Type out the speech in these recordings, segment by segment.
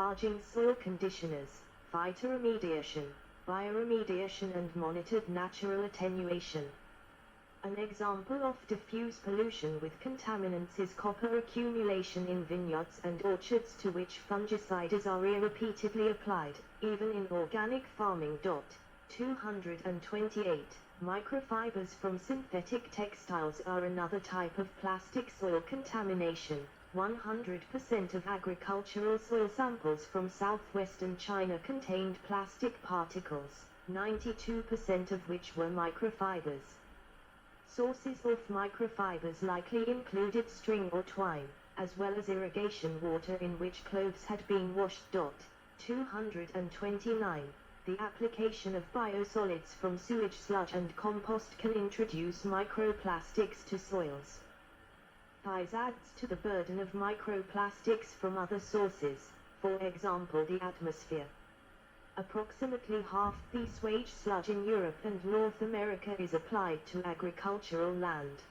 enlarging soil conditioners, phytoremediation, bioremediation and monitored natural attenuation. An example of diffuse pollution with contaminants is copper accumulation in vineyards and orchards to which fungicides are repeatedly applied, even in organic farming. 228. Microfibers from synthetic textiles are another type of plastic soil contamination. 100% of agricultural soil samples from southwestern China contained plastic particles, 92% of which were microfibers. Sources of microfibers likely included string or twine, as well as irrigation water in which clothes had been washed. 229. The application of biosolids from sewage sludge and compost can introduce microplastics to soils. This adds to the burden of microplastics from other sources, for example the atmosphere. Approximately half the sewage sludge in Europe and North America is applied to agricultural land.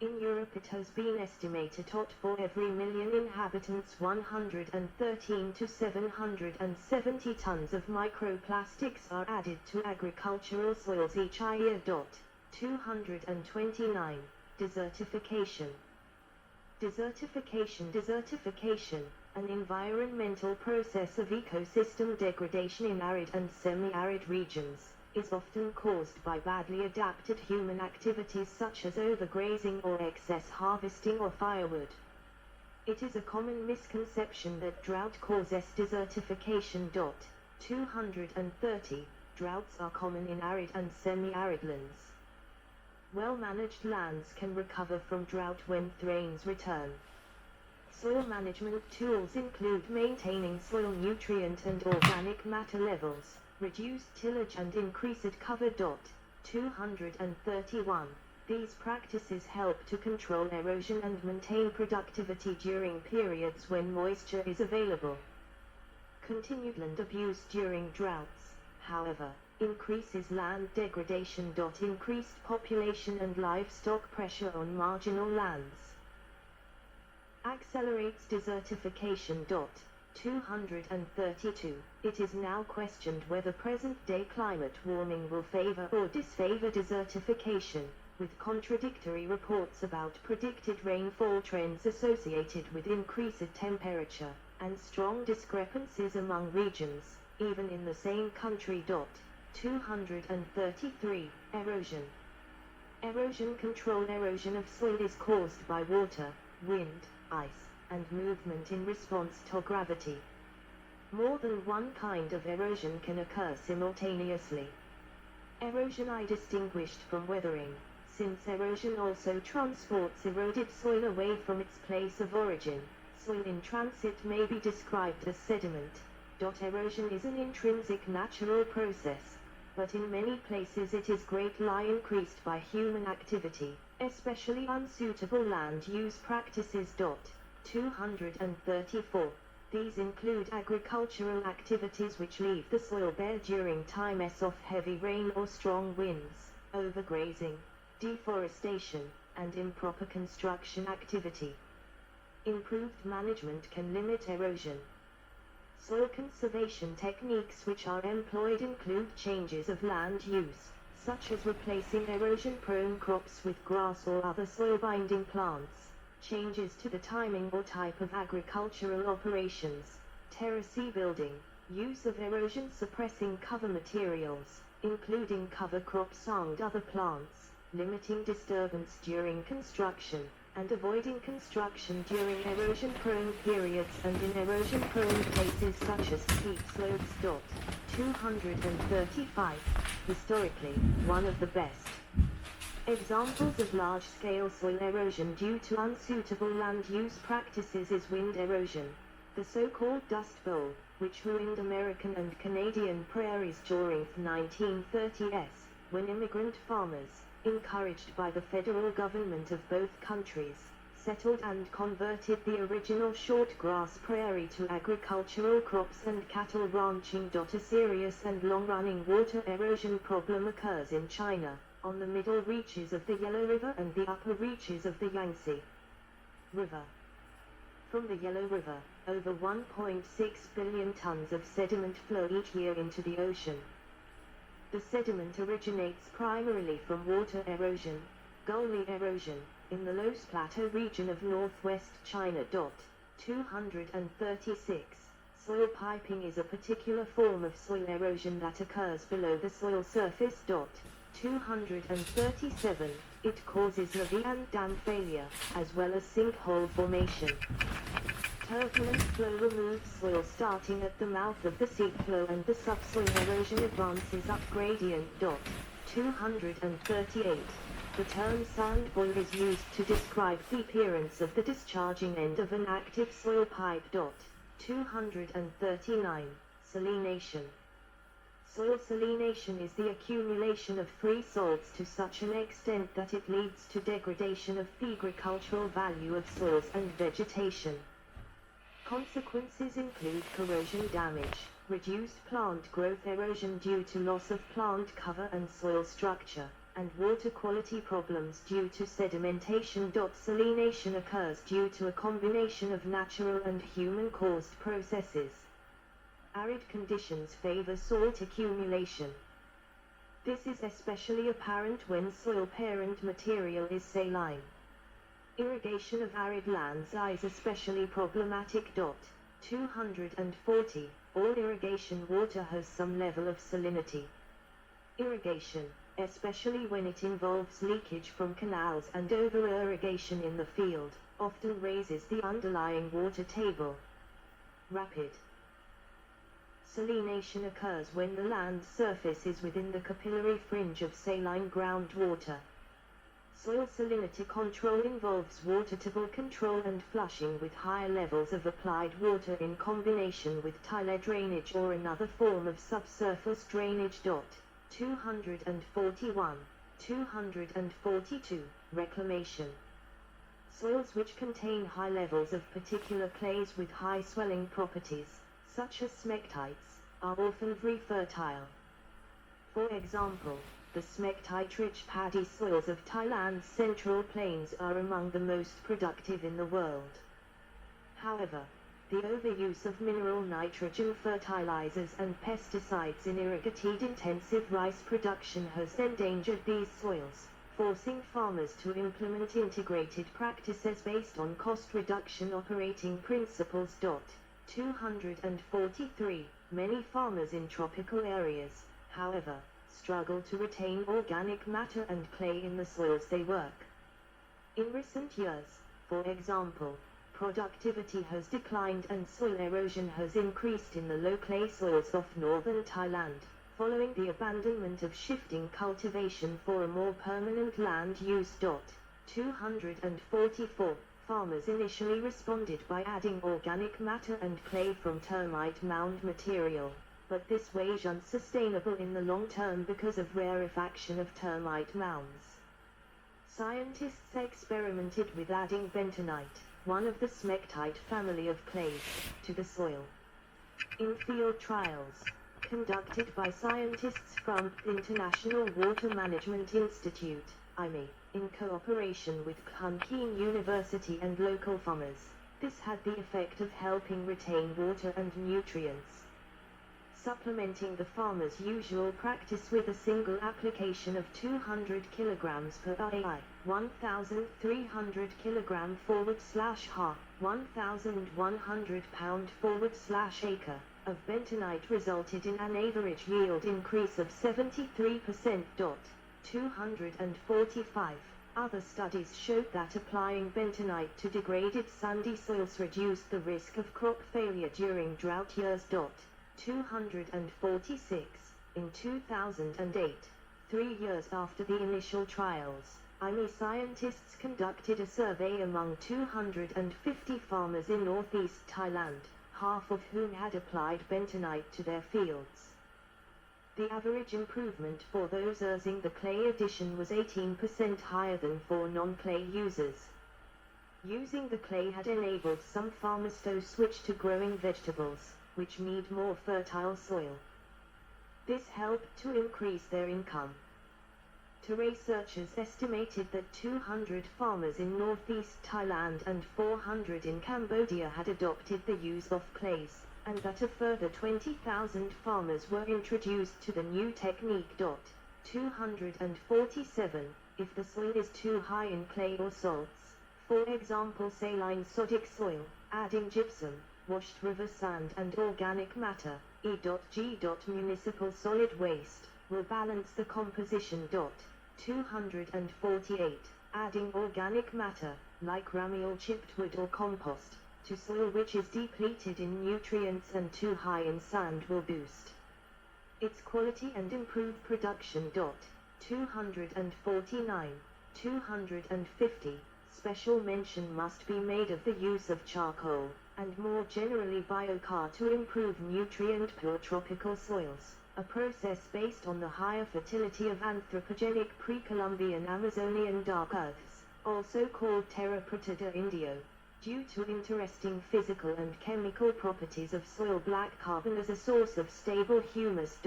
In Europe it has been estimated that for every million inhabitants 113 to 770 tons of microplastics are added to agricultural soils each year. 229. Desertification. Desertification, an environmental process of ecosystem degradation in arid and semi-arid regions, is often caused by badly adapted human activities such as overgrazing or excess harvesting or firewood. It is a common misconception that drought causes desertification. 230. Droughts are common in arid and semi-arid lands. Well-managed lands can recover from drought when rains return. Soil management tools include maintaining soil nutrient and organic matter levels, reduced tillage and increased cover. 231. These practices help to control erosion and maintain productivity during periods when moisture is available. Continued land abuse during droughts, however, increases land degradation. Increased population and livestock pressure on marginal lands accelerates desertification. 232. It is now questioned whether present-day climate warming will favor or disfavor desertification, with contradictory reports about predicted rainfall trends associated with increased temperature, and strong discrepancies among regions, even in the same country. 233. Erosion. Erosion control. Erosion of soil is caused by water, wind, ice, and movement in response to gravity. More than one kind of erosion can occur simultaneously. Erosion is distinguished from weathering, since erosion also transports eroded soil away from its place of origin. Soil in transit may be described as sediment. Erosion is an intrinsic natural process, but in many places it is greatly increased by human activity, especially unsuitable land use practices. 234. These include agricultural activities which leave the soil bare during times of heavy rain or strong winds, overgrazing, deforestation, and improper construction activity. Improved management can limit erosion. Soil conservation techniques which are employed include changes of land use, such as replacing erosion-prone crops with grass or other soil-binding plants, changes to the timing or type of agricultural operations, terrace building, use of erosion-suppressing cover materials, including cover crops and other plants, limiting disturbance during construction, and avoiding construction during erosion-prone periods and in erosion-prone places such as steep slopes. 235. Historically, one of the best examples of large-scale soil erosion due to unsuitable land use practices is wind erosion, the so-called Dust Bowl, which ruined American and Canadian prairies during the 1930s, when immigrant farmers, encouraged by the federal government of both countries, settled and converted the original short-grass prairie to agricultural crops and cattle ranching. A serious and long-running water erosion problem occurs in China, on the middle reaches of the Yellow River and the upper reaches of the Yangtze River. From the Yellow River, Over 1.6 billion tons of sediment flow each year into the ocean. The sediment originates primarily from water erosion, gully erosion, in the Loess Plateau region of northwest China. 236. Soil piping is a particular form of soil erosion that occurs below the soil surface. 237. It causes levee and dam failure, as well as sinkhole formation. Turbulent flow removes soil starting at the mouth of the sea flow, and the subsoil erosion advances up gradient. 238. The term sand boil is used to describe the appearance of the discharging end of an active soil pipe. 239. Salination. Soil salination is the accumulation of free salts to such an extent that it leads to degradation of the agricultural value of soils and vegetation. Consequences include corrosion damage, reduced plant growth, erosion due to loss of plant cover and soil structure, and water quality problems due to sedimentation. Salination occurs due to a combination of natural and human-caused processes. Arid conditions favor salt accumulation. This is especially apparent when soil parent material is saline. Irrigation of arid lands is especially problematic. 240. All irrigation water has some level of salinity. Irrigation, especially when it involves leakage from canals and over-irrigation in the field, often raises the underlying water table. Rapid salination occurs when the land surface is within the capillary fringe of saline groundwater. Soil salinity control involves water table control and flushing with higher levels of applied water in combination with tile drainage or another form of subsurface drainage. 241. 242. Reclamation. Soils which contain high levels of particular clays with high swelling properties, such as smectites, are often very fertile. For example, the smectite-rich paddy soils of Thailand's central plains are among the most productive in the world. However, the overuse of mineral nitrogen fertilizers and pesticides in irrigated-intensive rice production has endangered these soils, forcing farmers to implement integrated practices based on cost reduction operating principles. 243. Many farmers in tropical areas, however, struggle to retain organic matter and clay in the soils they work. In recent years, for example, productivity has declined and soil erosion has increased in the low clay soils of northern Thailand, following the abandonment of shifting cultivation for a more permanent land use. 244. Farmers initially responded by adding organic matter and clay from termite mound material, but this was unsustainable in the long term because of rarefaction of termite mounds. Scientists experimented with adding bentonite, one of the smectite family of clays, to the soil. In field trials, conducted by scientists from the International Water Management Institute, IMI, in cooperation with Khun Kheen University and local farmers, this had the effect of helping retain water and nutrients. Supplementing the farmer's usual practice with a single application of 200 kg per AI, 1,300 kg /ha, 1,100 pound /acre, of bentonite resulted in an average yield increase of 73%. 245. Other studies showed that applying bentonite to degraded sandy soils reduced the risk of crop failure during drought years. 246. In 2008, 3 years after the initial trials, IMI scientists conducted a survey among 250 farmers in northeast Thailand, half of whom had applied bentonite to their fields. The average improvement for those using the clay addition was 18% higher than for non-clay users. Using the clay had enabled some farmers to switch to growing vegetables, which need more fertile soil. This helped to increase their income. Researchers estimated that 200 farmers in northeast Thailand and 400 in Cambodia had adopted the use of clays, and that a further 20,000 farmers were introduced to the new technique. 247. If the soil is too high in clay or salts, for example saline sodic soil, adding gypsum, washed river sand and organic matter, e.g. municipal solid waste, will balance the composition. 248. Adding organic matter, like ramiol chipped wood or compost, to soil which is depleted in nutrients and too high in sand will boost its quality and improve production. 249. 250. Special mention must be made of the use of charcoal, and more generally biochar to improve nutrient-poor tropical soils, a process based on the higher fertility of anthropogenic pre-Columbian Amazonian dark earths, also called Terra protida Indio, due to interesting physical and chemical properties of soil. Black carbon as a source of stable humus.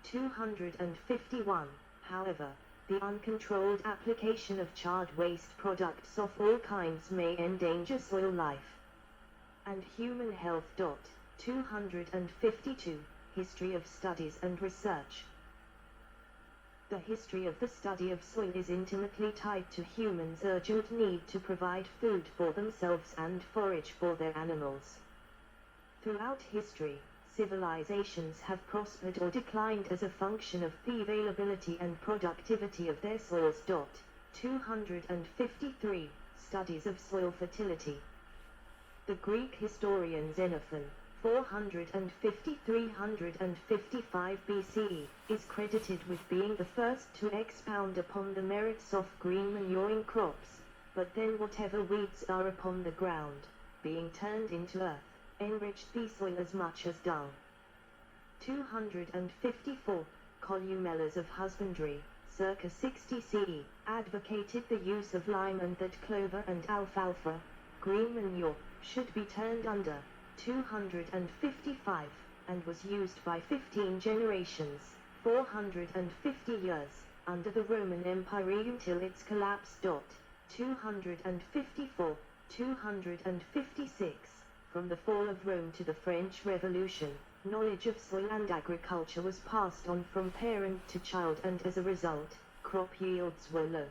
251. However, the uncontrolled application of charred waste products of all kinds may endanger soil life and human health. 252. History of studies and research. The history of the study of soil is intimately tied to humans' urgent need to provide food for themselves and forage for their animals. Throughout history, civilizations have prospered or declined as a function of the availability and productivity of their soils. 253. Studies of soil fertility. The Greek historian Xenophon, 450–355 BCE, is credited with being the first to expound upon the merits of green manuring crops, but then whatever weeds are upon the ground, being turned into earth, enriched the soil as much as dung. 254. Columellas of husbandry, circa 60 CE, advocated the use of lime and that clover and alfalfa, green manure, should be turned under. 255, and was used by 15 generations, 450 years, under the Roman Empire until its collapse. 254, 256, from the fall of Rome to the French Revolution, knowledge of soil and agriculture was passed on from parent to child, and as a result, crop yields were low.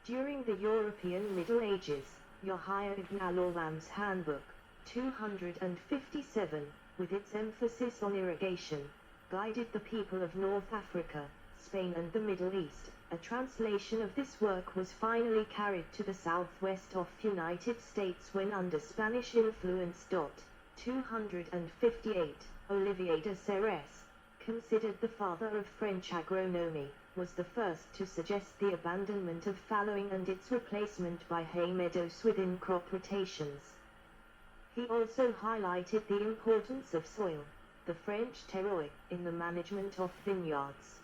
During the European Middle Ages, Yahya ibn al-Awam's handbook, 257, with its emphasis on irrigation, guided the people of North Africa, Spain and the Middle East. A translation of this work was finally carried to the southwest of United States when under Spanish influence. 258, Olivier de Serres, considered the father of French agronomy, was the first to suggest the abandonment of fallowing and its replacement by hay meadows within crop rotations. He also highlighted the importance of soil, the French terroir, in the management of vineyards.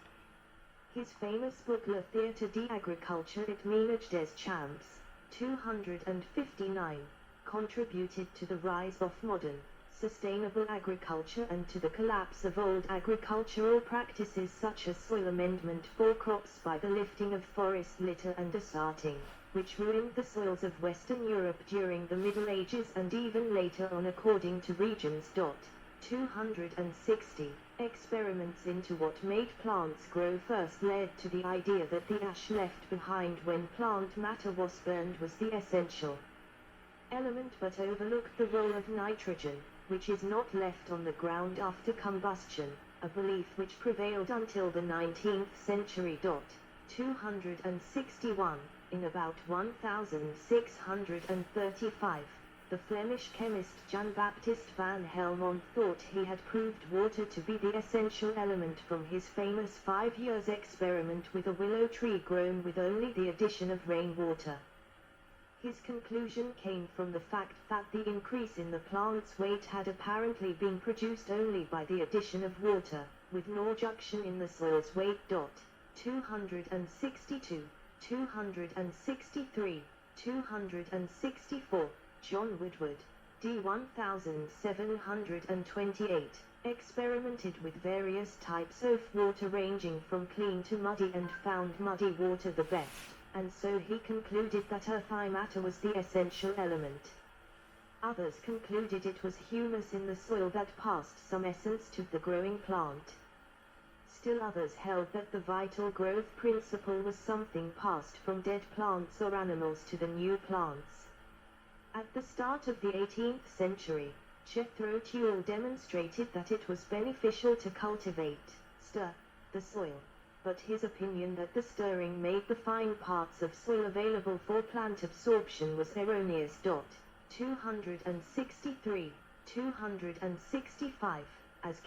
His famous book Le Théâtre d'Agriculture et Ménage des Champs, 259, contributed to the rise of modern, sustainable agriculture and to the collapse of old agricultural practices such as soil amendment for crops by the lifting of forest litter and assarting, which ruined the soils of Western Europe during the Middle Ages and even later on according to regions. 260. Experiments into what made plants grow first led to the idea that the ash left behind when plant matter was burned was the essential element, but overlooked the role of nitrogen, which is not left on the ground after combustion, a belief which prevailed until the 19th century. 261. In about 1635, the Flemish chemist Jan Baptist van Helmont thought he had proved water to be the essential element from his famous 5 years experiment with a willow tree grown with only the addition of rainwater. His conclusion came from the fact that the increase in the plant's weight had apparently been produced only by the addition of water, with no reduction in the soil's weight. 262, 263, 264, John Woodward, D 1728, experimented with various types of water ranging from clean to muddy and found muddy water the best, and so he concluded that earthy matter was the essential element. Others concluded it was humus in the soil that passed some essence to the growing plant. Still others held that the vital growth principle was something passed from dead plants or animals to the new plants. At the start of the 18th century, Jethro Tull demonstrated that it was beneficial to cultivate, stir, the soil, but his opinion that the stirring made the fine parts of soil available for plant absorption was erroneous. 263, 265.